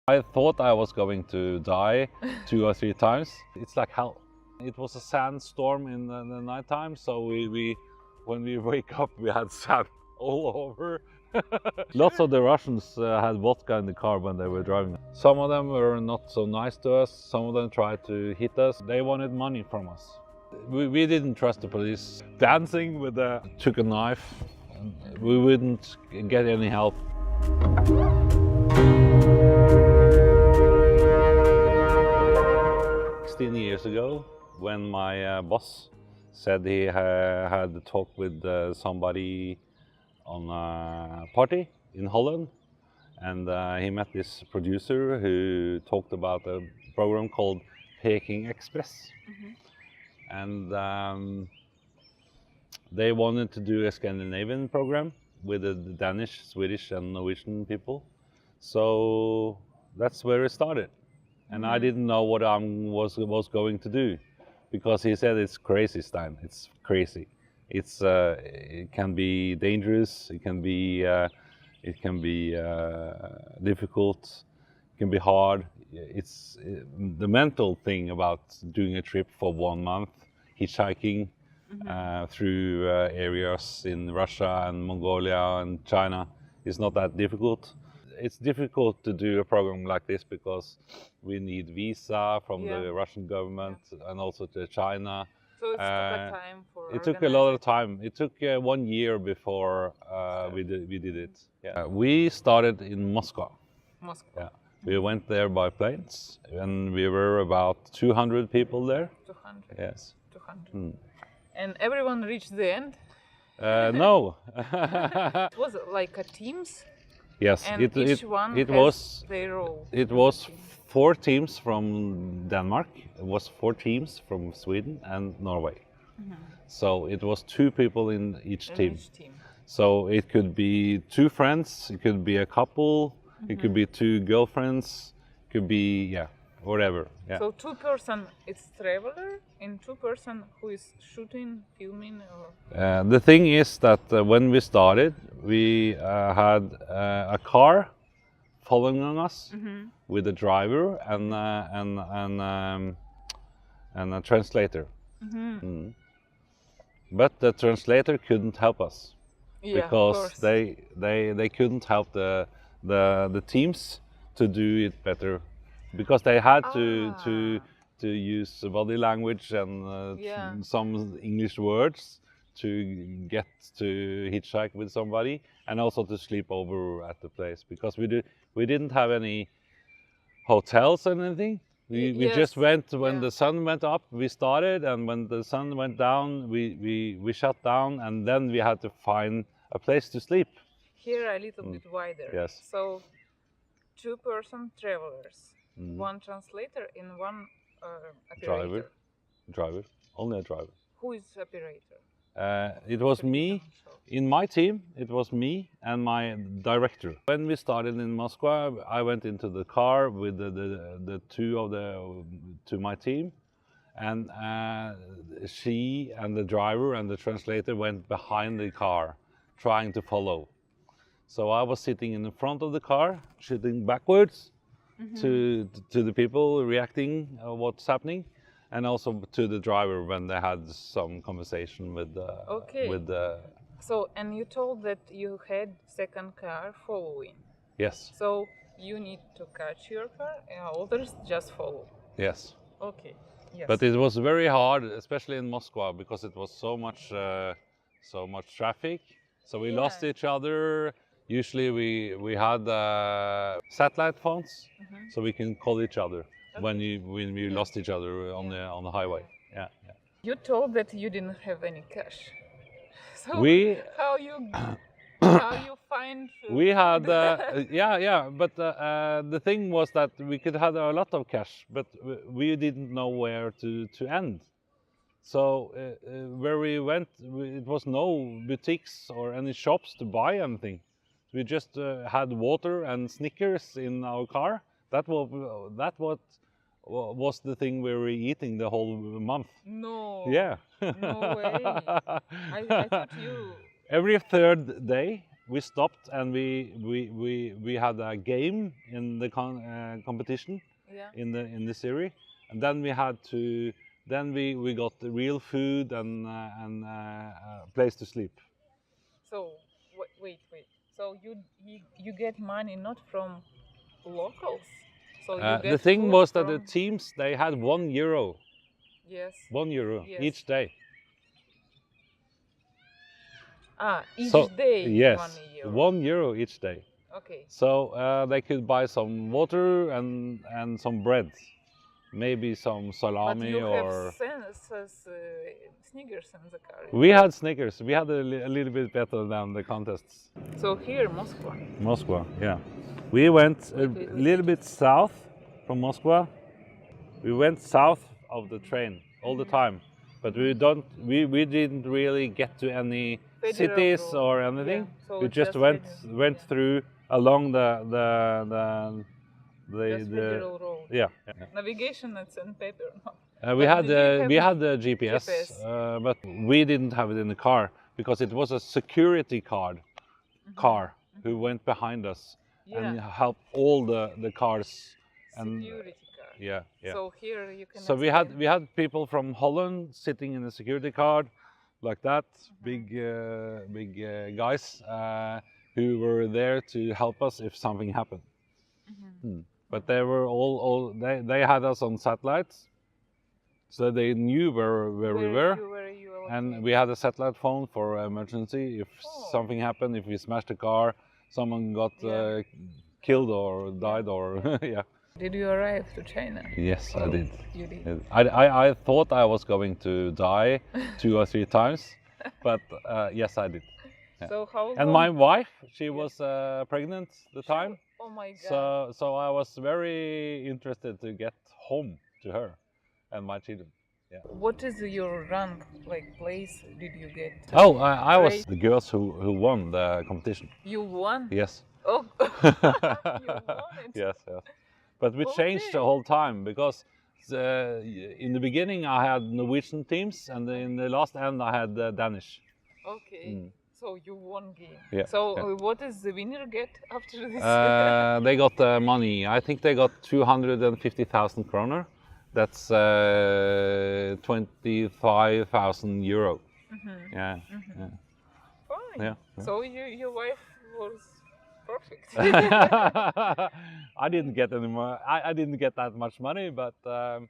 I thought I was going to die 2 or 3 times. It's like hell. It was a sandstorm in the nighttime, so when we wake up, we had sand all over. Lots of the Russians had vodka in the car when they were driving. Some of them were not so nice to us. Some of them tried to hit us. They wanted money from us. We didn't trust the police. Dancing with took a knife. We wouldn't get any help. Years ago, when my boss said he had a talk with somebody on a party in Holland, and he met this producer who talked about a program called Peking Express. And they wanted to do a Scandinavian program with the Danish, Swedish and Norwegian people. So that's where it started. And I didn't know what I was going to do, because he said it's crazy, Stein. It's crazy. It can be dangerous. It can be difficult. It can be hard. It's the mental thing about doing a trip for 1 month, hitchhiking through areas in Russia and Mongolia and China is not that difficult. It's difficult to do a program like this because we need visa from the Russian government and also to China. So it took a time for it took a lot of time. It took 1 year before we did it. Yeah. We started in Moscow. Yeah. We went there by planes, and we were about 200 people there. 200? Yes. 200. And everyone reached the end? No. It was like a teams? Yes, and each one was their role. It was 4 teams from Denmark. It was 4 teams from Sweden and Norway. So it was 2 people in each team. So it could be 2 friends, it could be a couple, it could be 2 girlfriends, it could be whatever. Yeah. So 2 person is traveler, and 2 person who is shooting, filming, or. The thing is that when we started, we had a car following us with a driver and a translator. But the translator couldn't help us because they couldn't help the teams to do it better, because they had to use body language and some English words to get to hitchhike with somebody, and also to sleep over at the place, because we didn't have any hotels or anything. We just went when the sun went up. We started, and when the sun went down, we shut down, and then we had to find a place to sleep. Here a little bit wider. Yes. So 2 person travelers, 1 translator, and 1 operator. Driver, only a driver. Who is operator? It was me. In my team, it was me and my director. When we started in Moscow, I went into the car with the 2 to my team, and she and the driver and the translator went behind the car, trying to follow. So I was sitting in the front of the car, shooting backwards to the people, reacting what's happening, and also to the driver when they had some conversation with the. So, and you told that you had second car following. Yes. So you need to catch your car, and others just follow. Yes. Okay. Yes. But it was very hard, especially in Moscow, because it was so much traffic. So we lost each other. Usually we had satellite phones, so we can call each other when we lost each other on the highway. Yeah. You told that you didn't have any cash. So how you find food? We had but the thing was that we could have a lot of cash, but we didn't know where to end. So where we went, it was no boutiques or any shops to buy anything. We just had water and Snickers in our car. That was the thing we were eating the whole month. No. Yeah. No way. I thought you. Every 3rd day we stopped and we had a game in the competition in the series, and then we had to we got the real food and place to sleep. So wait. So you get money not from locals. So you get the thing was that from... the teams, they had €1. Yes. €1 yes. each day. Each day. Yes, €1. €1 each day. Okay. So they could buy some water and some bread, maybe some salami. But you or. have Snickers in the car. We had Snickers. We had a little bit better than the contests. So here, Moscow. Moscow, yeah. We went a little bit south from Moscow. We went south of the train all the time, but we didn't really get to any cities or anything. Yeah. So we just went through along the federal road. Yeah. Navigation, it's in paper. We had the GPS. But we didn't have it in the car because it was a security car who went behind us and helped all the cars. Security car. Yeah. So here you can. So we had people from Holland sitting in the security car, like that, big guys who were there to help us if something happened. But they were they had us on satellites, so they knew where we were, and we had a satellite phone for emergency if something happened, if we smashed the car, someone got killed or died or yeah. Did you arrive to China? Yes, I did. You did. I thought I was going to die 2 or 3 times, but yes, I did. Yeah. So how long? And my wife, she was pregnant at the time. Oh my God. So I was very interested to get home to her and my children. Yeah. What is your rank, like place did you get? Oh, I was the girls who won the competition. You won? Yes. Oh, you won it. Yes. But we changed the whole time because in the beginning I had Norwegian teams and in the last end I had Danish. Okay. So you won game. Yeah. So what does the winner get after this? They got money. I think they got 250,000 kroner. That's 25,000 euro. Yeah. Fine. Yeah. So your wife was perfect. I didn't get any more. I didn't get that much money, but you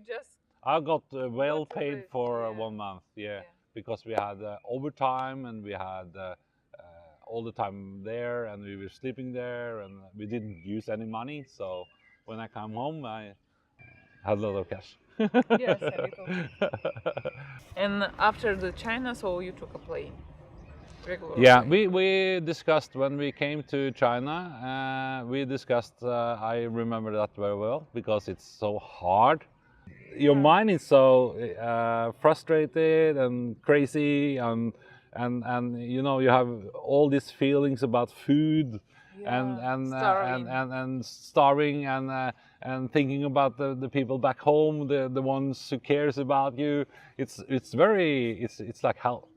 just. I got well paid for 1 month. Yeah. Because we had overtime and we had all the time there and we were sleeping there and we didn't use any money. So when I came home, I had a lot of cash. Yes, a little. And after the China, so you took a plane? Regular Yeah, plane. we discussed when we came to China, we discussed, I remember that very well because it's so hard. Your mind is so frustrated and crazy, and you know you have all these feelings about food, and starving and thinking about the people back home, the ones who cares about you. It's like hell.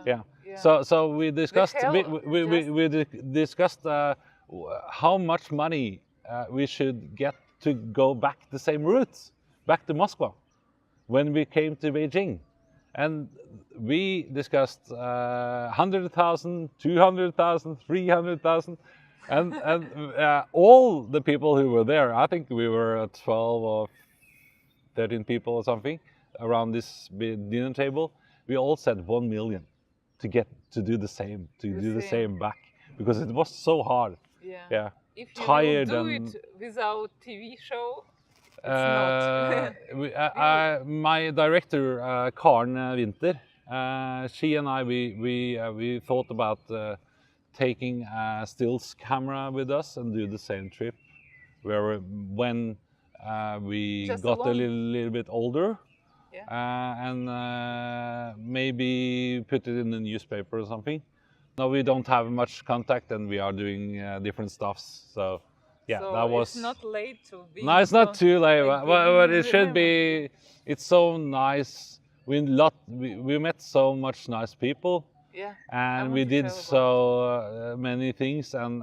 Yeah. So we discussed we discussed how much money we should get to go back the same route. Back to Moscow when we came to Beijing, and we discussed 100,000, 200,000, 300,000, and all the people who were there, I think we were 12 or 13 people or something around this dinner table. We all said 1 million to do the same, do the same back because it was so hard. Yeah. If you tired do it without TV show. My director, Karen Winter, she and I, we thought about taking a stills camera with us and do the same trip, when we got a little bit older, and maybe put it in the newspaper or something. No, we don't have much contact and we are doing different stuffs, so. Yeah, so that was. It's not late to be. No, it's not too late, but it should be. It's so nice. We met so much nice people, Yeah. And we did so many things, and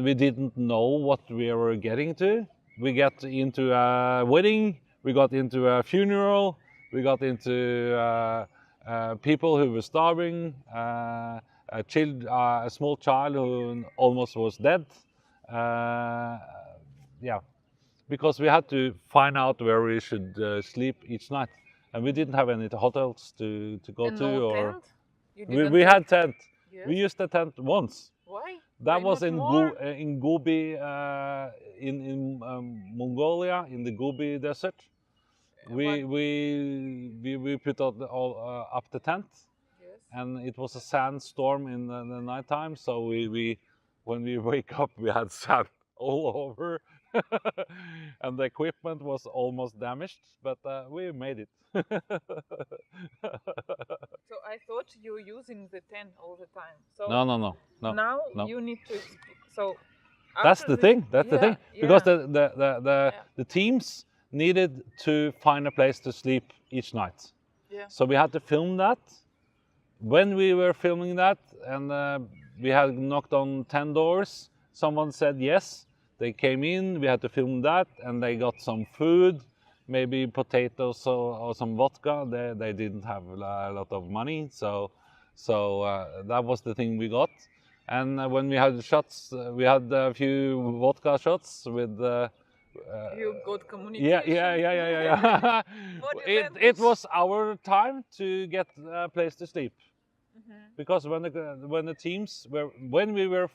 we didn't know what we were getting to. We got into a wedding, we got into a funeral, we got into people who were starving, a small child who almost was dead. Yeah, because we had to find out where we should sleep each night, and we didn't have any hotels to go and to. No or tent? You didn't we had tent. Yes. We used the tent once. Why? That Why was not in more? in Gobi, in Mongolia, in the Gobi desert. We put all up the tent, Yes. and it was a sandstorm in the nighttime. So when we wake up, we had sand all over, and the equipment was almost damaged, but we made it. So I thought you were using the tent all the time. So No. now no. you need to. So That's the thing. That's the thing. Because the teams needed to find a place to sleep each night. Yeah. So we had to film that. When we were filming that, and we had knocked on 10 doors, someone said yes. They came in. We had to film that, and they got some food, maybe potatoes or some vodka. They didn't have a lot of money, so that was the thing we got. And when we had shots, we had a few vodka shots with. You got communication. Yeah. it was our time to get a place to sleep, because when the teams were when we were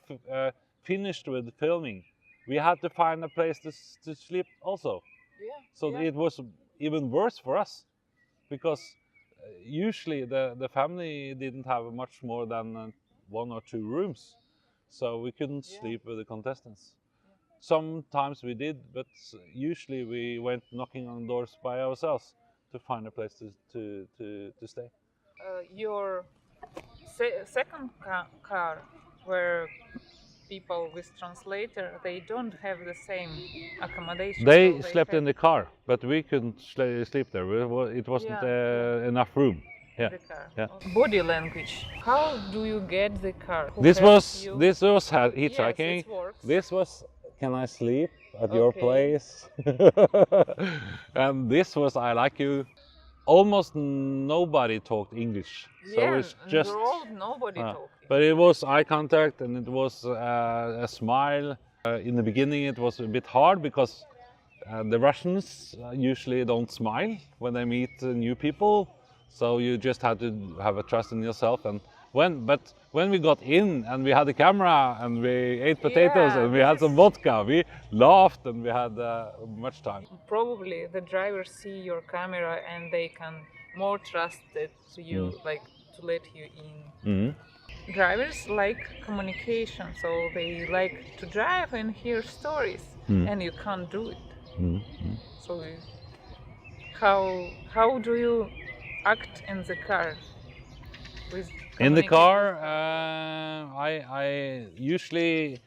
finished with filming, we had to find a place to sleep also. Yeah. So it was even worse for us, because usually the family didn't have much more than 1 or 2 rooms, so we couldn't sleep with the contestants. Sometimes we did, but usually we went knocking on doors by ourselves to find a place to stay. Your second car, where people with translator, they don't have the same accommodation. They slept in the car, but we couldn't sleep there. It wasn't enough room. Yeah. The car. Yeah. Body language. How do you get the car? This was hitchhiking. Yes, it works. This was, can I sleep at your place? And this was, I like you. Almost nobody talked English. So it's just nobody talked. But it was eye contact, and it was a smile. In the beginning it was a bit hard, because the Russians usually don't smile when they meet new people. So you just had to have a trust in yourself. And when we got in and we had the camera and we ate potatoes and we had some vodka, we laughed and we had much time. Probably the drivers see your camera and they can more trust it to you, like to let you in. Drivers like communication, so they like to drive and hear stories, and you can't do it. So how do you act in the car? In the car, I usually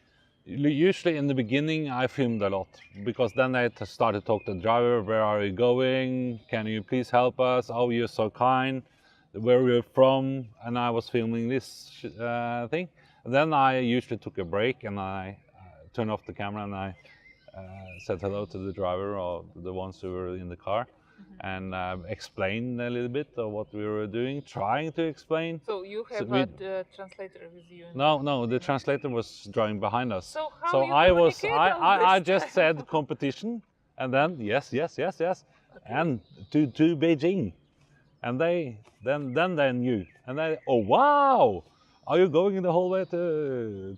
in the beginning I filmed a lot, because then I started to talk to the driver. Where are you going? Can you please help us? Oh, you're so kind. Where we're from? And I was filming this thing. And then I usually took a break and I turned off the camera and I said hello to the driver or the ones who were in the car. And explain a little bit of what we were doing, trying to explain. So you have a translator with you? No, the translator was driving behind us. So how I just said competition, and then yes, and to Beijing, and then they knew, and they, oh wow, are you going the whole way to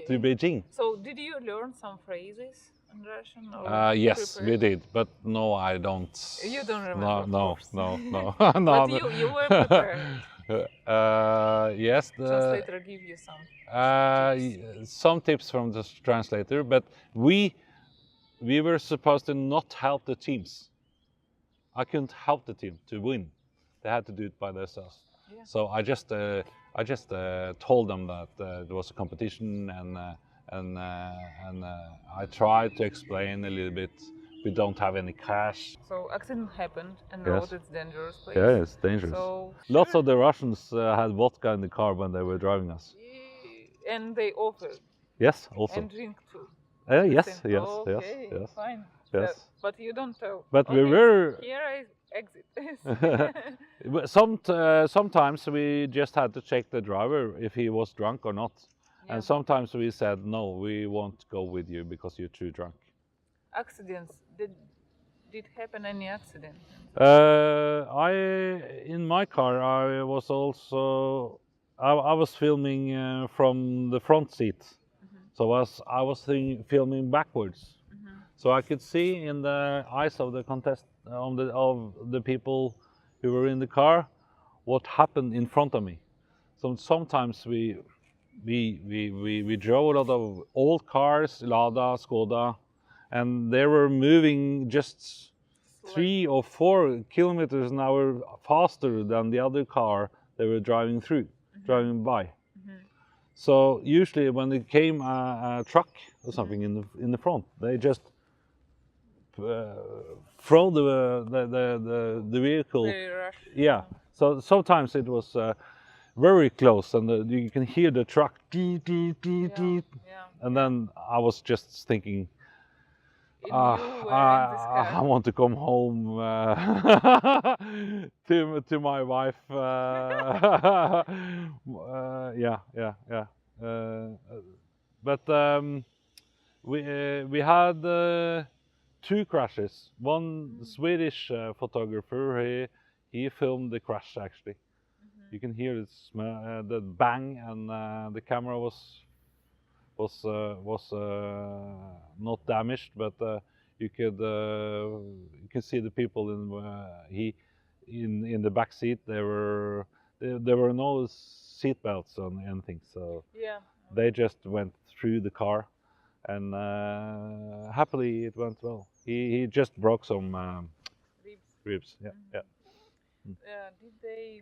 Beijing? So did you learn some phrases in Russian? Or yes, we did, but no, I don't. You don't remember? No. But you were prepared. Yes, the translator give you some tips from the translator, but we were supposed to not help the teams. I couldn't help the team to win. They had to do it by themselves. Yeah. So I just told them that there was a competition, and I tried to explain a little bit We don't have any cash. So accident happened, and Yes. road is dangerous place. Yeah, it's dangerous. So lots of the Russians had vodka in the car when they were driving us. And they offered. Yes, also. And drink too. Yes, yes, okay, yes, fine. yes. So, but you don't tell. But okay, we were. Here I exit. Sometimes we just had to check the driver if he was drunk or not. Yeah. And sometimes we said, no, we won't go with you because you're too drunk. Accidents. Did happen any accident? In my car, I was also, I was filming from the front seat. So I was filming backwards. So I could see in the eyes of the of the people who were in the car what happened in front of me. So sometimes we drove a lot of old cars, Lada, Skoda, and they were moving just 3 or 4 kilometers an hour faster than the other car they were driving by. So usually when it came a truck or something in the front, they just throw the vehicle. Very rush. Yeah. So sometimes it was very close, and you can hear the truck, and then I was just thinking, I want to come home to my wife. Yeah. But we had 2 crashes. One Swedish photographer, he filmed the crash actually. You can hear the bang, and the camera was not damaged, but you can see the people in the back seat. There were no seat belts on anything, so they just went through the car, and happily it went well. He just broke some ribs. Yeah. Did they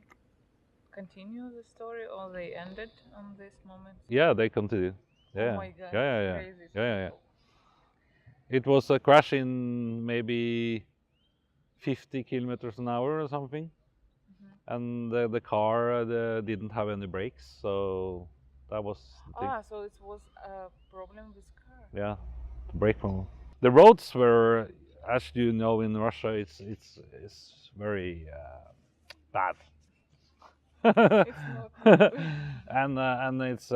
continue the story, or they ended on this moment? Yeah, they continued. Yeah. Oh my God! Yeah. Crazy. Yeah. It was a crash in maybe 50 kilometers an hour or something, and the car didn't have any brakes, so that was the thing. So it was a problem with car. Yeah, brake problem. The roads were, as you know, in Russia, it's very bad. And it's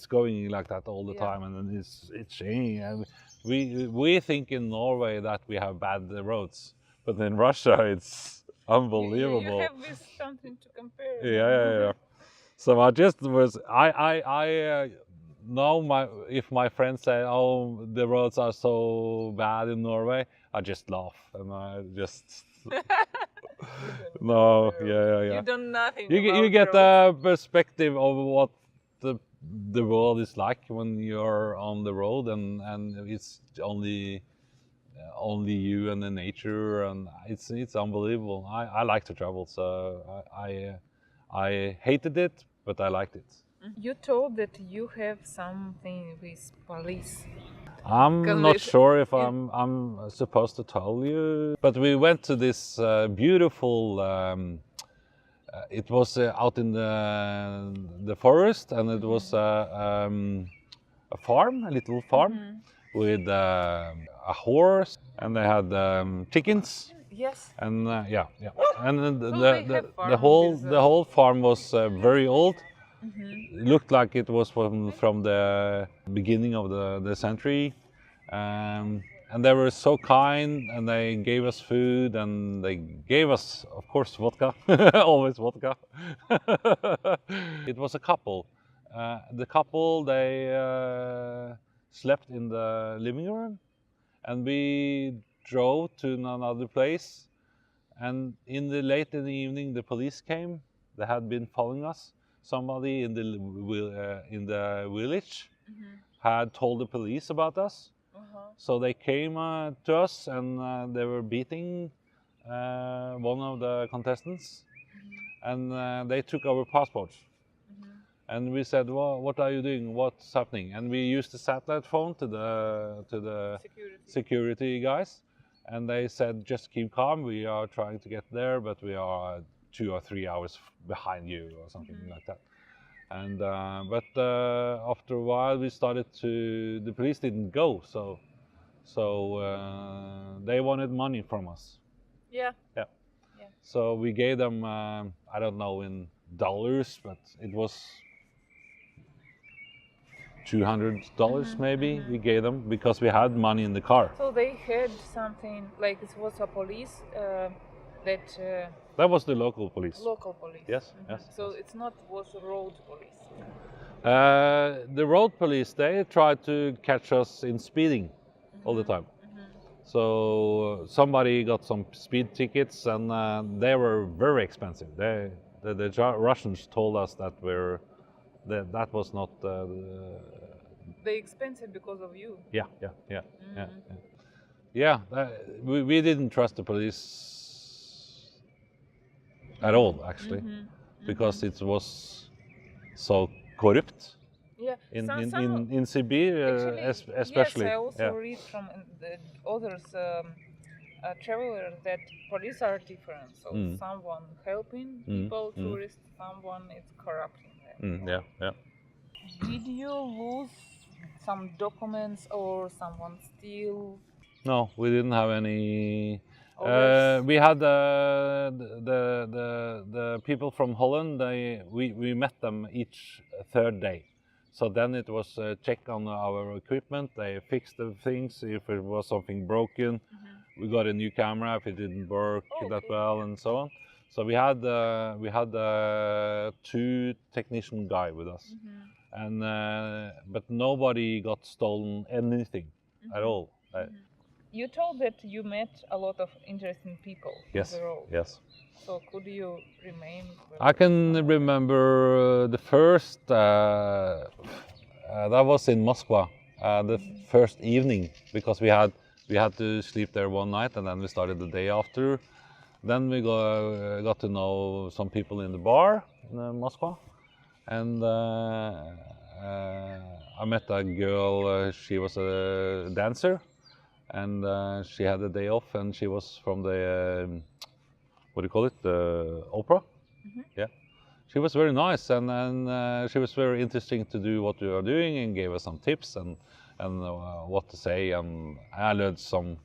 going like that all the time, and then it's changing. And we think in Norway that we have bad roads, but in Russia it's unbelievable. You have this something to compare. Yeah. So I just was now if my friends say, "Oh, the roads are so bad in Norway," I just laugh, and I just. No, yeah. You don't nothing. You get a perspective of what the world is like when you're on the road, and it's only you and the nature, and it's unbelievable. I like to travel, so I hated it, but I liked it. You told that you have something with police. I'm not sure if I'm supposed to tell you, but we went to this beautiful. It was out in the forest, and it was a farm, a little farm, with a horse, and they had chickens. Yes. And yeah, and the whole farm was very old. It looked like it was from the beginning of the century, and they were so kind, and they gave us food, and they gave us, of course, vodka, always vodka. It was a couple. The couple, they slept in the living room, and we drove to another place, and late in the evening the police came. They had been following us. Somebody in the village had told the police about us, so they came to us, and they were beating one of the contestants, and they took our passports. And we said, well, what are you doing? What's happening? And we used the satellite phone to the security guys, and they said, just keep calm. We are trying to get there, but we are 2 or 3 hours behind you, or something like that. And but after a while, we started to. The police didn't go, so they wanted money from us. Yeah. Yeah. So we gave them, I don't know in dollars, but it was $200 maybe. We gave them because we had money in the car. So they had something like it was a police that. That was the local police. Local police. Yes, yes. So it's not was road police. The road police, they tried to catch us in speeding all the time. So somebody got some speed tickets, and they were very expensive. The Russians told us that that was not. They expensive because of you. Yeah. We didn't trust the police at all, actually, because it was so corrupt. Yeah, in Siberia, especially. Yes, I also read from the others travelers that police are different. So someone helping people, tourists, someone is corrupting them. Yeah. Did you lose some documents or someone steal? No, we didn't have any. We had the people from Holland. We met them each third day. So then it was a check on our equipment. They fixed the things. If it was something broken, we got a new camera. If it didn't work that well, and so on. So we had 2 technician guy with us, and but nobody got stolen anything at all. You told that you met a lot of interesting people on the road. Yes. So could you remain? I can remember the first. That was in Moscow. The first evening, because we had to sleep there one night, and then we started the day after. Then we got to know some people in the bar in Moscow, and I met a girl. She was a dancer. And she had a day off, and she was from the what do you call it, the opera. Yeah, she was very nice, and she was very interesting to do what we were doing, and gave us some tips and what to say. And I learned some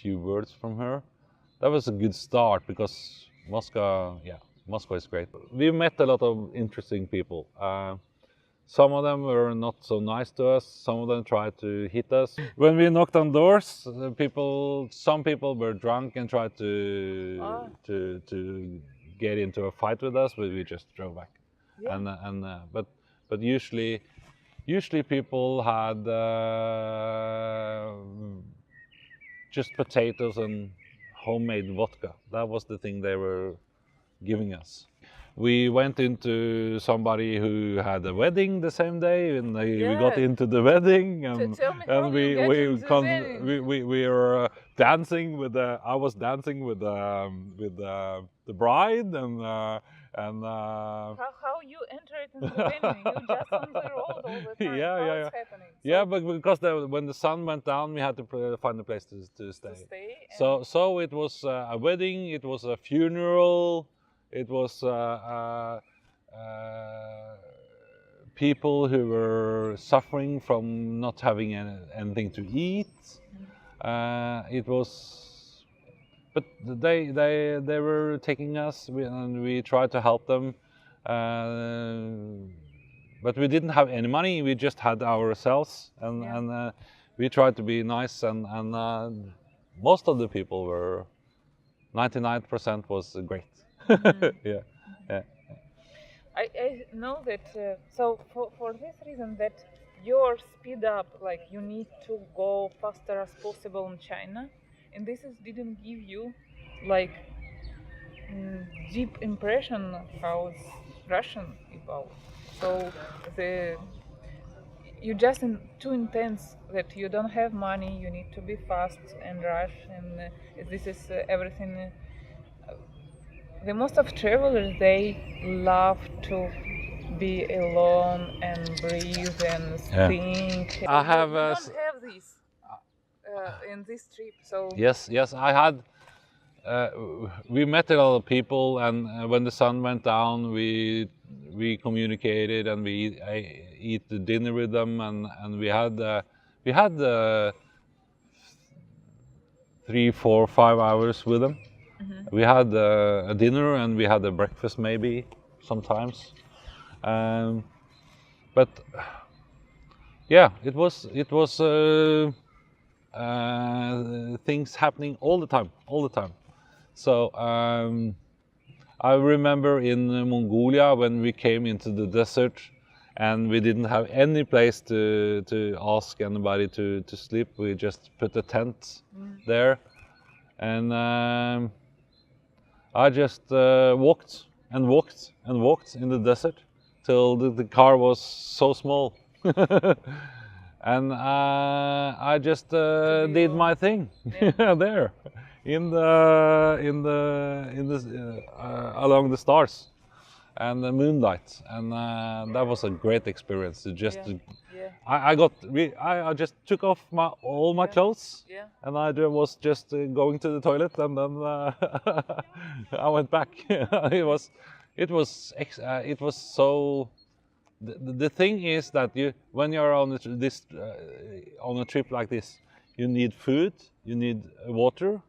few words from her. That was a good start, because Moscow is great. We met a lot of interesting people. Some of them were not so nice to us. Some of them tried to hit us. When we knocked on doors, some people were drunk and tried to get into a fight with us, but we just drove back. Yeah. But usually people had just potatoes and homemade vodka. That was the thing they were giving us. We went into somebody who had a wedding the same day, and we got into the wedding, and we were dancing with I was dancing with the bride, and how you entered in the venue? You just on the road all the time. Yeah. Happening? Yeah, but because when the sun went down, we had to find a place to stay. So it was a wedding. It was a funeral. It was people who were suffering from not having anything to eat. It was, but they were taking us, and we tried to help them. But we didn't have any money. We just had ourselves, and we tried to be nice. And most of the people were, 99% was great. Yeah. I know that. So for this reason, that your speed up, like you need to go faster as possible in China, and didn't give you like deep impression of how it's Russian people. So you just too intense that you don't have money. You need to be fast and rush, and this is everything. The most of travelers, they love to be alone and breathe and think. I have. You don't have this in this trip, so. Yes, I had. We met a lot of people, and when the sun went down, we communicated, and we eat the dinner with them, and we had 3, 4, 5 hours with them. We had a dinner and we had a breakfast maybe sometimes, but yeah, it was things happening all the time. So I remember in Mongolia when we came into the desert and we didn't have any place to ask anybody to sleep. We just put a tent there, and I just walked and walked and walked in the desert till the car was so small. And I just did my thing there along the stars and the moonlight, and that was a great experience. To just I just took off all my clothes, and I was just going to the toilet, and then I went back. It was so. The thing is that when you're on on a trip like this, you need food, you need water,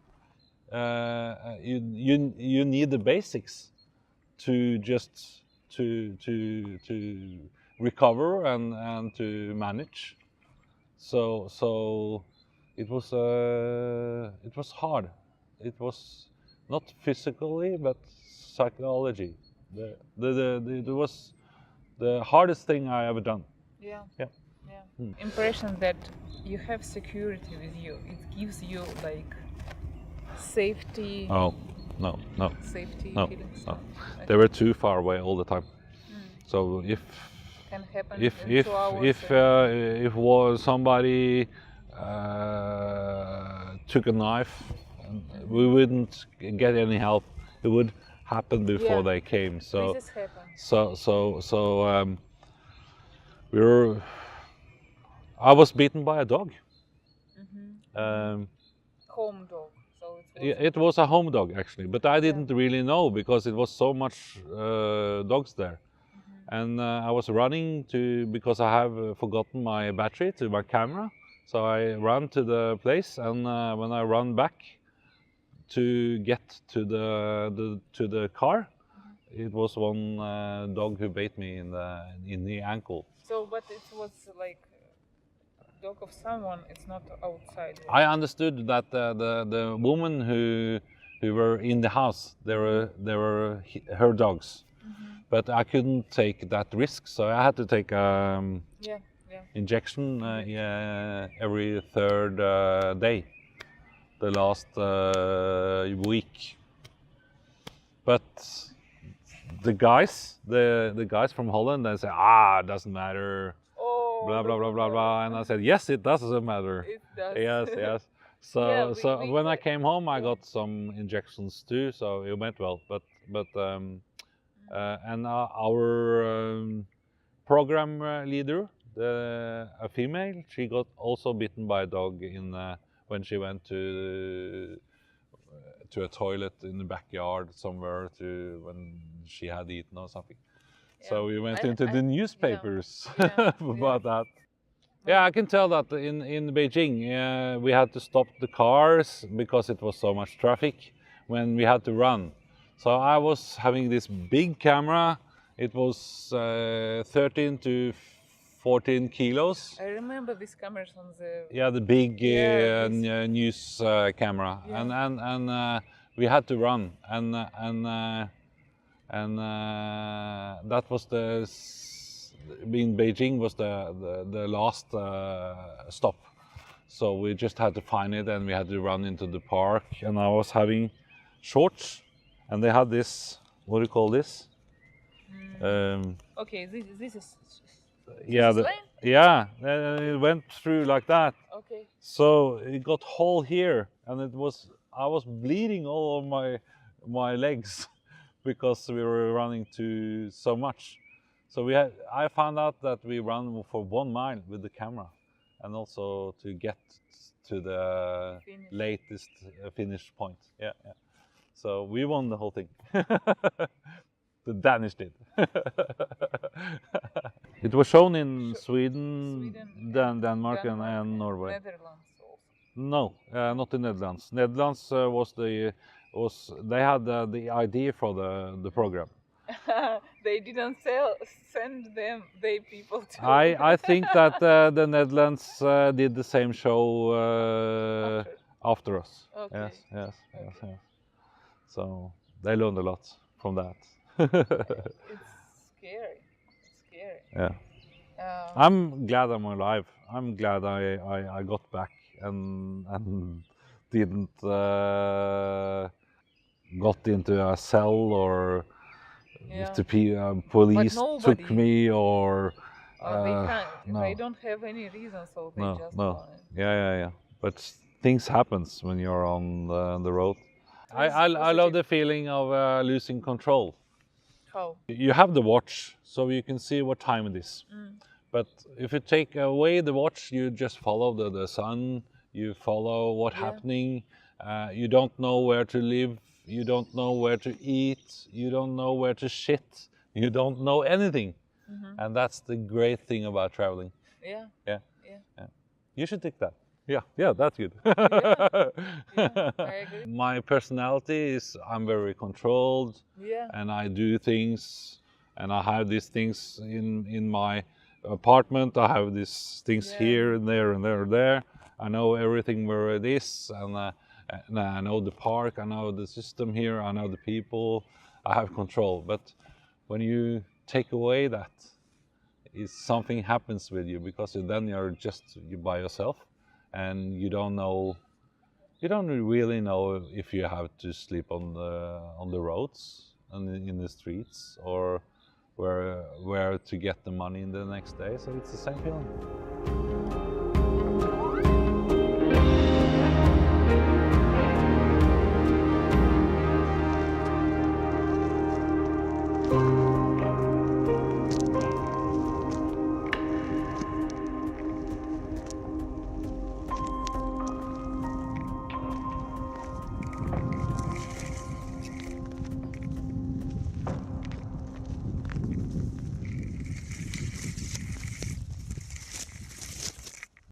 you need the basics to just to recover and to manage. So it was hard. It was not physically but psychology. It was the hardest thing I ever done. Yeah. Impression that you have security with you. It gives you like safety. Oh, no. Safety No. feelings. No. They were too far away all the time. So if can happen if in 2 hours if somebody took a knife, we wouldn't get any help. It would happen before they came. So this happened. I was beaten by a dog. Home dog. So it was a home dog actually, but I didn't really know because it was so much dogs there. And I was running because I have forgotten my battery to my camera. So I ran to the place, and when I ran back to get to the car, it was one dog who bit me in the ankle. So, but it was like dog of someone. It's not outside. I understood that the woman who were in the house, they were her dogs. But I couldn't take that risk, so I had to take injection every third day, the last week. But the guys from Holland, they say, it doesn't matter, blah blah blah blah blah, and I said, yes, it doesn't matter. It does. Yes. So when I came home, I got some injections too, so it went well. But and our program leader, a female, she got also bitten by a dog when she went to a toilet in the backyard somewhere when she had eaten or something. So we went into the newspapers about that. Yeah, I can tell that in Beijing we had to stop the cars because it was so much traffic when we had to run. So I was having this big camera. It was 13 to 14 kilos. I remember these cameras on the... Yeah, the big news camera. And we had to run. And that was in Beijing was the last stop. So we just had to find it, and we had to run into the park. And I was having shorts. And they had this, what do you call this? Okay, this is... it went through like that. Okay. So it got hole here, and I was bleeding all over my legs because we were running to so much. So I found out that we run for 1 mile with the camera, and also to get to the latest finish point. Yeah, yeah. So we won the whole thing. The Danish did. It was shown in Sweden, Denmark, and Norway. Netherlands also. No, not in Netherlands. Netherlands they had the idea for the program. They didn't send they people to. I think that the Netherlands did the same show after us. Okay. Yes, yes, Okay. yes, yes. So they learned a lot from that. It's scary. It's scary. Yeah. I'm glad I'm alive. I'm glad I got back and didn't got into a cell, or if the police took me, or they can't. no. They don't have any reason, so they just no. want it. Yeah. But things happens when you're on the road. I love the feeling of losing control. How? You have the watch, so you can see what time it is. But if you take away the watch, you just follow the sun. You follow what's happening. You don't know where to live. You don't know where to eat. You don't know where to shit. You don't know anything. And that's the great thing about traveling. Yeah. Yeah. You should take that. Yeah, that's good. Yeah, I agree. My personality is I'm very controlled. Yeah. And I do things, and I have these things in my apartment. I have these things here and there and there and there. I know everything where it is, and I know the park. I know the system here. I know the people. I have control. But when you take away that, something happens with you, because then you're by yourself, and you don't really know if you have to sleep on the roads and in the streets, or where to get the money in the next day. So it's the same feeling.